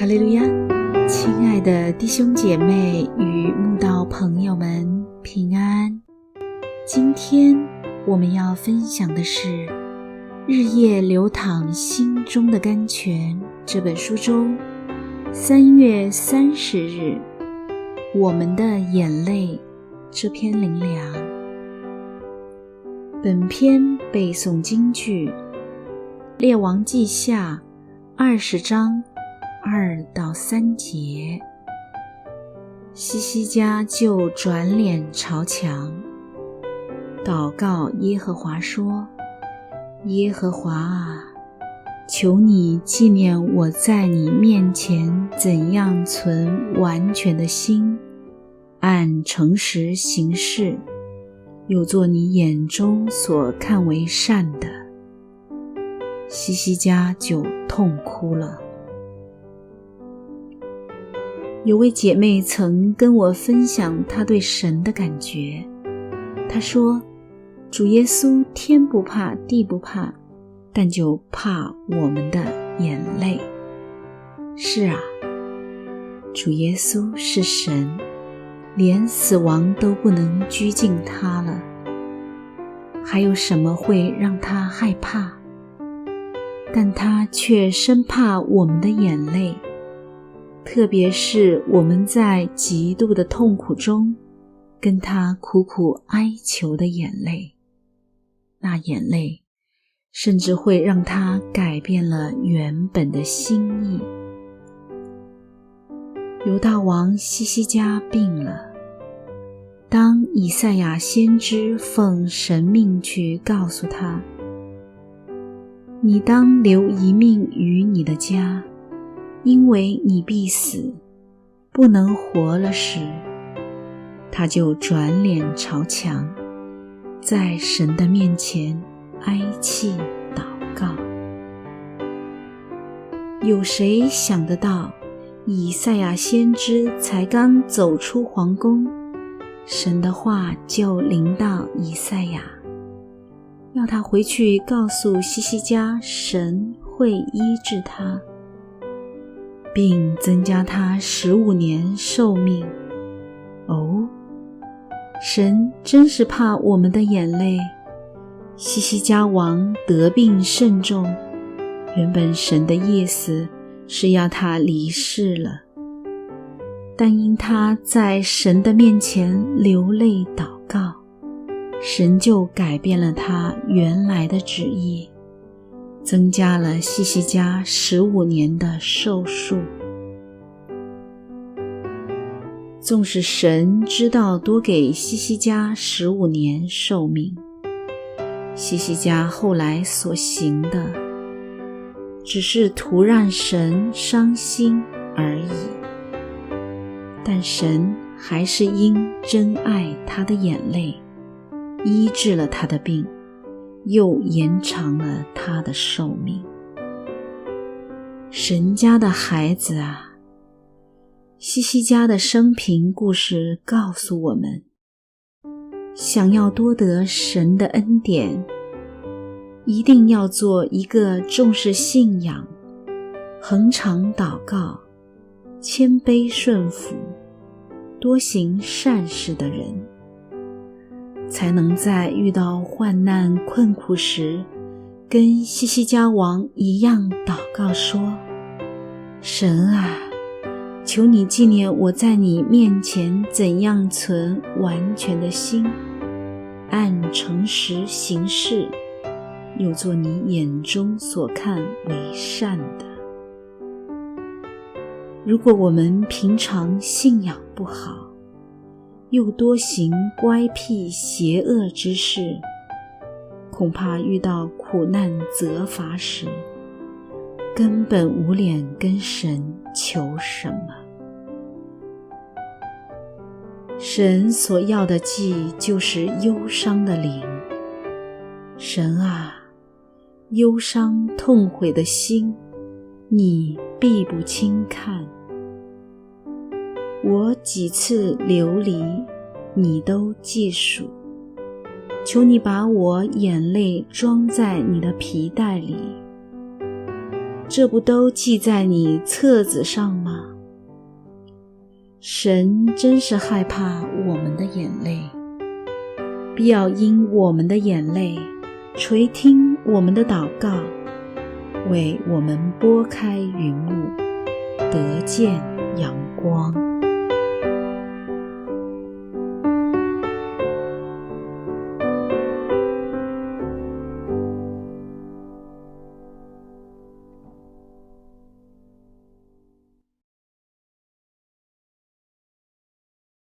哈利路亚！亲爱的弟兄姐妹与慕道朋友们平安。今天我们要分享的是《日夜流淌心中的甘泉》这本书中3月30日我们的眼泪这篇灵粮。本篇背诵金句列王记下20章2到3节。西西家就转脸朝墙，祷告耶和华说：耶和华啊，求你纪念我在你面前怎样存完全的心，按诚实行事，又做你眼中所看为善的。西西家就痛哭了。有位姐妹曾跟我分享她对神的感觉，她说，主耶稣天不怕地不怕，但就怕我们的眼泪。是啊，主耶稣是神，连死亡都不能拘禁他了，还有什么会让他害怕？但他却深怕我们的眼泪，特别是我们在极度的痛苦中跟他苦苦哀求的眼泪。那眼泪甚至会让他改变了原本的心意。犹大王西西家病了，当以赛亚先知奉神命去告诉他，你当留一命于你的家，因为你必死，不能活了时，他就转脸朝墙，在神的面前哀泣祷告。有谁想得到，以赛亚先知才刚走出皇宫，神的话就临到以赛亚，要他回去告诉西西家，神会医治他，并增加他15年寿命。哦，神真是怕我们的眼泪。西西家王得病甚重，原本神的意思是要他离世了，但因他在神的面前流泪祷告，神就改变了他原来的旨意，增加了西西家15年的寿数。纵使神知道多给西西家15年寿命，西西家后来所行的只是徒让神伤心而已，但神还是因真爱他的眼泪，医治了他的病，又延长了他的寿命。神家的孩子啊，西西家的生平故事告诉我们，想要多得神的恩典，一定要做一个重视信仰、恒常祷告、谦卑顺服、多行善事的人，才能在遇到患难困苦时，跟西西家王一样祷告说：神啊，求你纪念我在你面前怎样存完全的心，按诚实行事，又做你眼中所看为善的。如果我们平常信仰不好，又多行乖僻邪恶之事，恐怕遇到苦难责罚时，根本无脸跟神求什么。神所要的祭就是忧伤的灵。神啊，忧伤痛悔的心，你必不轻看。我几次流离，你都记数。求你把我眼泪装在你的皮袋里，这不都记在你册子上吗？神真是害怕我们的眼泪，必要因我们的眼泪垂听我们的祷告，为我们拨开云雾，得见阳光。